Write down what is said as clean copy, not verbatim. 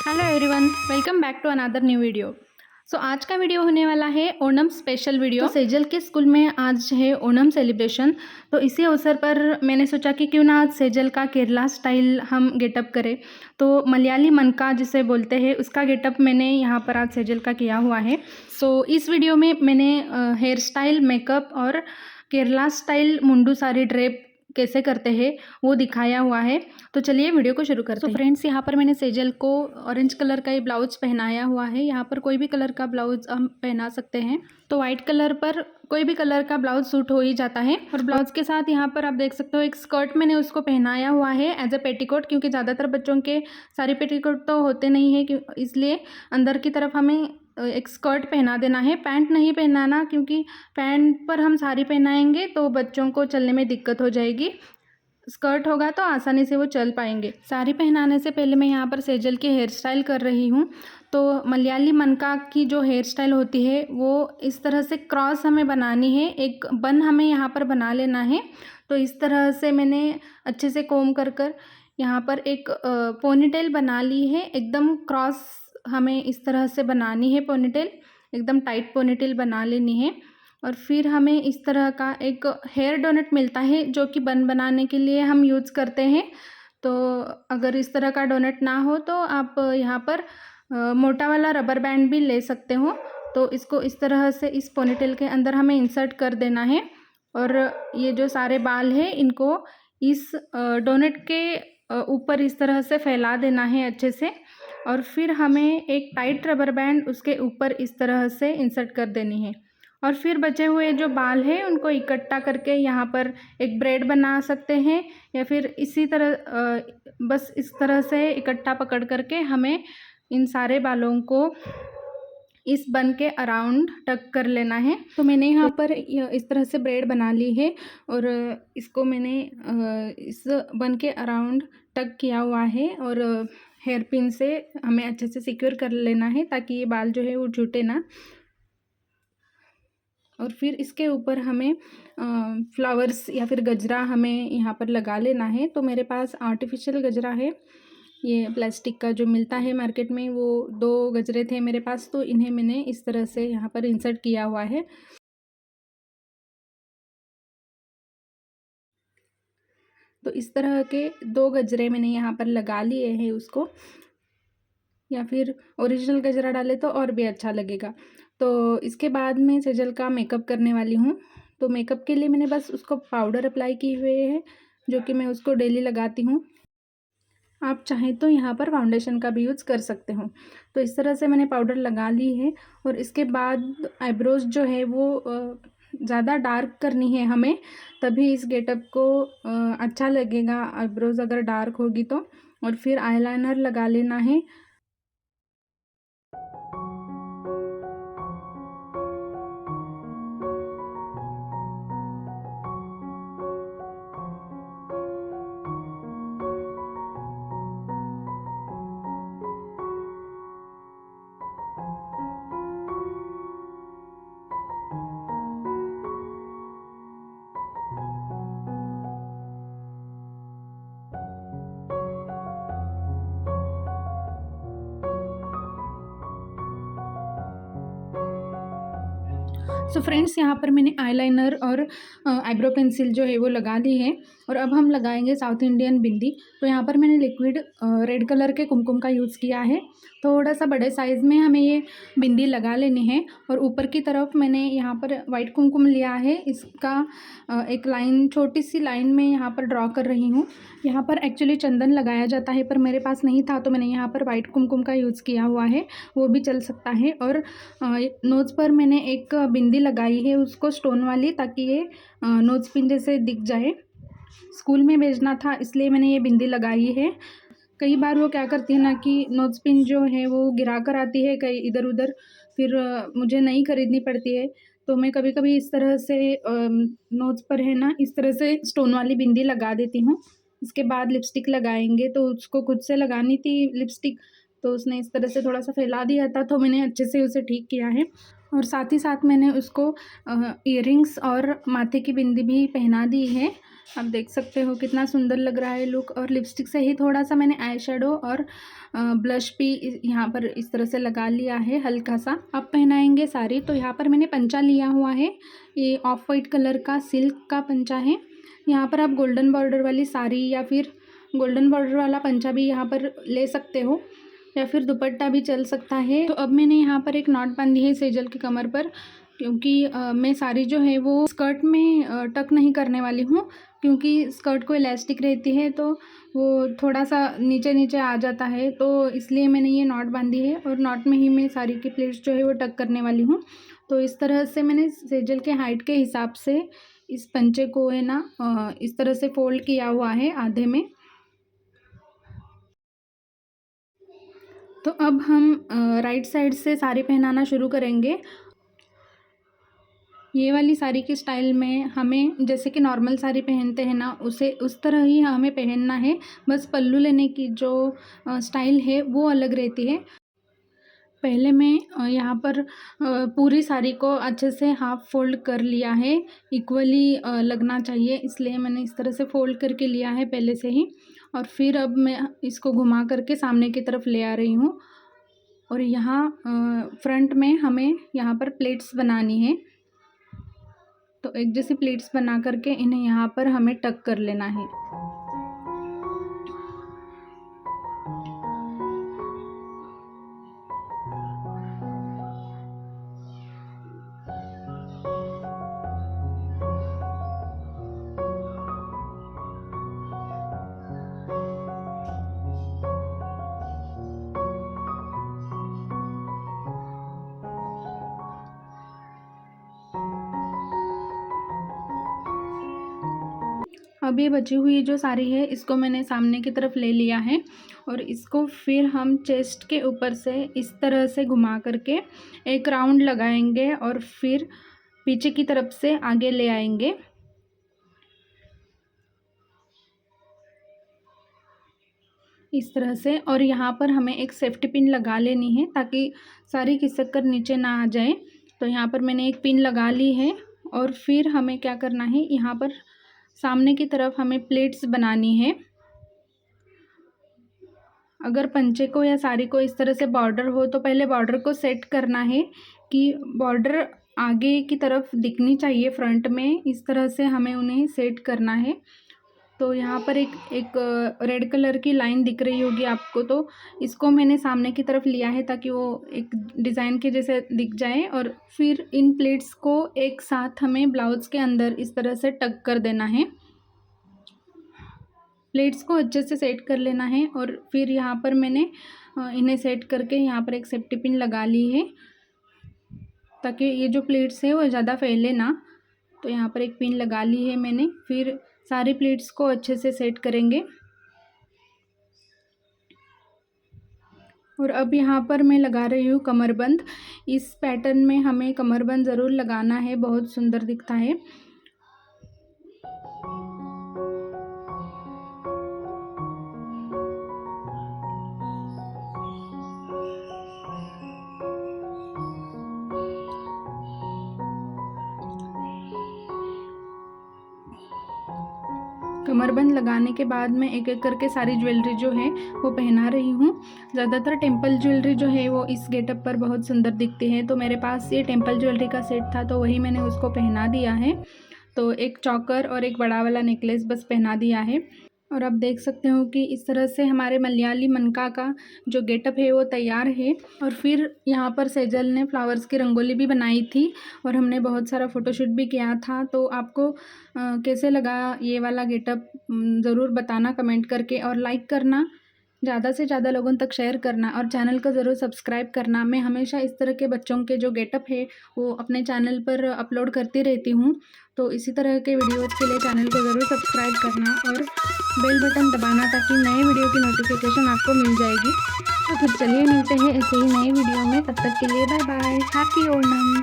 Hello everyone, welcome back to another new video. आज का video होने वाला है ओणम स्पेशल वीडियो। सेजल के स्कूल में आज है ओणम सेलिब्रेशन। तो इसी अवसर पर मैंने सोचा कि क्यों ना आज सेजल का केरला स्टाइल हम गेटअप करें। तो मलयाली मनका जिसे बोलते हैं उसका गेटअप मैंने यहाँ पर आज सेजल का किया हुआ है। इस वीडियो में मैंने हेयर स्टाइल, मेकअप और केरला स्टाइल मुंडू साड़ी ड्रेप कैसे करते हैं वो दिखाया हुआ है। तो चलिए वीडियो को शुरू करते हैं। फ्रेंड्स, यहाँ पर मैंने सेजल को ऑरेंज कलर का ये ब्लाउज पहनाया हुआ है। यहाँ पर कोई भी कलर का ब्लाउज हम पहना सकते हैं। तो वाइट कलर पर कोई भी कलर का ब्लाउज सूट हो ही जाता है। और ब्लाउज के साथ यहाँ पर आप देख सकते हो एक स्कर्ट मैंने उसको पहनाया हुआ है एज अ पेटीकोट, क्योंकि ज़्यादातर बच्चों के सारे पेटीकोट तो होते नहीं है, इसलिए अंदर की तरफ हमें एक स्कर्ट पहना देना है। पैंट नहीं पहनाना, क्योंकि पैंट पर हम साड़ी पहनाएंगे तो बच्चों को चलने में दिक्कत हो जाएगी। स्कर्ट होगा तो आसानी से वो चल पाएंगे। साड़ी पहनाने से पहले मैं यहाँ पर सेजल की हेयर स्टाइल कर रही हूँ। तो मलयाली मनका की जो हेयर स्टाइल होती है वो इस तरह से क्रॉस हमें बनानी है, एक बन हमें यहाँ पर बना लेना है। तो इस तरह से मैंने अच्छे से कोम कर यहाँ पर एक पोनीटेल बना ली है। एकदम क्रॉस हमें इस तरह से बनानी है पोनीटेल, एकदम टाइट पोनीटेल बना लेनी है। और फिर हमें इस तरह का एक हेयर डोनट मिलता है जो कि बन बनाने के लिए हम यूज़ करते हैं। तो अगर इस तरह का डोनट ना हो तो आप यहाँ पर मोटा वाला रबर बैंड भी ले सकते हो। तो इसको इस तरह से इस पोनीटेल के अंदर हमें इंसर्ट कर देना है। और ये जो सारे बाल हैं इनको इस डोनट के ऊपर इस तरह से फैला देना है अच्छे से। और फिर हमें एक टाइट रबर बैंड उसके ऊपर इस तरह से इंसर्ट कर देनी है। और फिर बचे हुए जो बाल हैं उनको इकट्ठा करके यहाँ पर एक ब्रेड बना सकते हैं, या फिर इसी तरह बस इस तरह से इकट्ठा पकड़ करके हमें इन सारे बालों को इस बन के अराउंड टक कर लेना है। तो मैंने यहाँ पर इस तरह से ब्रेड बना ली है और इसको मैंने इस बन के अराउंड टक किया हुआ है। और हेयर पिन से हमें अच्छे से सिक्योर कर लेना है ताकि ये बाल जो है वो छूटे ना। और फिर इसके ऊपर हमें फ्लावर्स या फिर गजरा हमें यहाँ पर लगा लेना है। तो मेरे पास आर्टिफिशियल गजरा है, ये प्लास्टिक का जो मिलता है मार्केट में, वो 2 गजरे थे मेरे पास। तो इन्हें मैंने इस तरह से यहाँ पर इंसर्ट किया हुआ है। तो इस तरह के 2 गजरे मैंने यहाँ पर लगा लिए हैं उसको, या फिर ओरिजिनल गजरा डाले तो और भी अच्छा लगेगा। तो इसके बाद मैं सेजल का मेकअप करने वाली हूँ। तो मेकअप के लिए मैंने बस उसको पाउडर अप्लाई किए हुए है जो कि मैं उसको डेली लगाती हूँ। आप चाहें तो यहाँ पर फाउंडेशन का भी यूज़ कर सकते हो। तो इस तरह से मैंने पाउडर लगा ली है। और इसके बाद आईब्रोज़ जो है वो ज़्यादा डार्क करनी है हमें, तभी इस गेटअप को अच्छा लगेगा आईब्रोज़ अगर डार्क होगी तो। और फिर आईलाइनर लगा लेना है। फ्रेंड्स, यहाँ पर मैंने आईलाइनर और आईब्रो पेंसिल जो है वो लगा ली है। और अब हम लगाएंगे साउथ इंडियन बिंदी। तो यहाँ पर मैंने लिक्विड रेड कलर के कुमकुम का यूज़ किया है। थोड़ा सा बड़े साइज़ में हमें ये बिंदी लगा लेनी है। और ऊपर की तरफ मैंने यहाँ पर वाइट कुमकुम लिया है, इसका एक लाइन, छोटी सी लाइन में यहाँ पर ड्रॉ कर रही हूँ। यहाँ पर एक्चुअली चंदन लगाया जाता है पर मेरे पास नहीं था, तो मैंने यहाँ पर वाइट कुमकुम का यूज़ किया हुआ है, वो भी चल सकता है। और नोज़ पर मैंने एक बिंदी लगाई है उसको स्टोन वाली, ताकि ये नोज़ पिन जैसे दिख जाए। स्कूल में भेजना था इसलिए मैंने ये बिंदी लगाई है। कई बार वो क्या करती है ना कि नोज़ पिन जो है वो गिरा कर आती है कहीं इधर उधर, फिर मुझे नई खरीदनी पड़ती है। तो मैं कभी कभी इस तरह से नोज़ पर है ना इस तरह से स्टोन वाली बिंदी लगा देती हूँ। इसके बाद लिपस्टिक लगाएंगे, तो उसको खुद से लगानी थी लिपस्टिक, तो उसने इस तरह से थोड़ा सा फैला दिया था, तो मैंने अच्छे से उसे ठीक किया है। और साथ ही साथ मैंने उसको इयररिंग्स और माथे की बिंदी भी पहना दी है। आप देख सकते हो कितना सुंदर लग रहा है लुक। और लिपस्टिक से ही थोड़ा सा मैंने आई शेडो और ब्लश भी यहाँ पर इस तरह से लगा लिया है हल्का सा। अब पहनाएंगे साड़ी। तो यहाँ पर मैंने पंचा लिया हुआ है, ये ऑफ वाइट कलर का सिल्क का पंचा है। यहाँ पर आप गोल्डन बॉर्डर वाली साड़ी या फिर गोल्डन बॉर्डर वाला पंचा भी यहाँ पर ले सकते हो, या फिर दुपट्टा भी चल सकता है। तो अब मैंने यहाँ पर एक नॉट बांधी है सेजल की कमर पर, क्योंकि मैं साड़ी जो है वो स्कर्ट में टक नहीं करने वाली हूँ, क्योंकि स्कर्ट को इलास्टिक रहती है तो वो थोड़ा सा नीचे नीचे आ जाता है, तो इसलिए मैंने ये नॉट बांधी है। और नॉट में ही मैं साड़ी की प्लेट्स जो है वो टक करने वाली हूँ। तो इस तरह से मैंने सेजल के हाइट के हिसाब से इस पंचे को है ना इस तरह से फोल्ड किया हुआ है आधे में। तो अब हम राइट साइड से साड़ी पहनाना शुरू करेंगे। ये वाली साड़ी की स्टाइल में हमें जैसे कि नॉर्मल साड़ी पहनते हैं ना, उसे उस तरह ही हमें पहनना है। बस पल्लू लेने की जो स्टाइल है वो अलग रहती है। पहले मैं यहाँ पर पूरी साड़ी को अच्छे से हाफ फोल्ड कर लिया है, इक्वली लगना चाहिए, इसलिए मैंने इस तरह से फोल्ड करके लिया है पहले से ही। और फिर अब मैं इसको घुमा करके सामने की तरफ ले आ रही हूँ। और यहाँ फ्रंट में हमें यहाँ पर प्लेट्स बनानी है, तो एक जैसी प्लेट्स बना करके इन्हें यहाँ पर हमें टक कर लेना है। अब ये बची हुई जो साड़ी है इसको मैंने सामने की तरफ ले लिया है, और इसको फिर हम चेस्ट के ऊपर से इस तरह से घुमा करके एक राउंड लगाएंगे और फिर पीछे की तरफ से आगे ले आएंगे। इस तरह से। और यहाँ पर हमें एक सेफ्टी पिन लगा लेनी है ताकि साड़ी खिसक कर नीचे ना आ जाए। तो यहाँ पर मैंने एक पिन लगा ली है, और फिर हमें क्या करना है, यहाँ पर सामने की तरफ हमें प्लेट्स बनानी है। अगर पंचे को या साड़ी को इस तरह से बॉर्डर हो तो पहले बॉर्डर को सेट करना है कि बॉर्डर आगे की तरफ दिखनी चाहिए फ्रंट में, इस तरह से हमें उन्हें सेट करना है। तो यहाँ पर एक रेड कलर की लाइन दिख रही होगी आपको, तो इसको मैंने सामने की तरफ लिया है ताकि वो एक डिज़ाइन के जैसे दिख जाए। और फिर इन प्लेट्स को एक साथ हमें ब्लाउज़ के अंदर इस तरह से टक कर देना है। प्लेट्स को अच्छे से सेट कर लेना है, और फिर यहाँ पर मैंने इन्हें सेट करके यहाँ पर एक सेफ्टी पिन लगा ली है ताकि ये जो प्लेट्स है वो ज़्यादा फैले ना। तो यहाँ पर एक पिन लगा ली है मैंने। फिर सारी प्लेट्स को अच्छे से सेट करेंगे। और अब यहाँ पर मैं लगा रही हूँ कमरबंद। इस पैटर्न में हमें कमरबंद ज़रूर लगाना है, बहुत सुंदर दिखता है। कमरबंद लगाने के बाद मैं एक एक करके सारी ज्वेलरी जो है वो पहना रही हूँ। ज़्यादातर टेम्पल ज्वेलरी जो है वो इस गेटअप पर बहुत सुंदर दिखती है, तो मेरे पास ये टेम्पल ज्वेलरी का सेट था तो वही मैंने उसको पहना दिया है। तो एक चॉकर और एक बड़ा वाला नेकलेस बस पहना दिया है। और आप देख सकते हो कि इस तरह से हमारे मलयाली मनका का जो गेटअप है वो तैयार है। और फिर यहाँ पर सेजल ने फ्लावर्स की रंगोली भी बनाई थी और हमने बहुत सारा फ़ोटोशूट भी किया था। तो आपको कैसे लगा ये वाला गेटअप ज़रूर बताना कमेंट करके, और लाइक करना, ज़्यादा से ज़्यादा लोगों तक शेयर करना, और चैनल को ज़रूर सब्सक्राइब करना। मैं हमेशा इस तरह के बच्चों के जो गेटअप है वो अपने चैनल पर अपलोड करती रहती हूँ, तो इसी तरह के वीडियोज़ के लिए चैनल को ज़रूर सब्सक्राइब करना और बेल बटन दबाना ताकि नए वीडियो की नोटिफिकेशन आपको मिल जाएगी। तो फिर चलिए मिलते हैं ऐसे ही नए वीडियो में, तब तक के लिए बाय बाय, हैप्पी ओणम।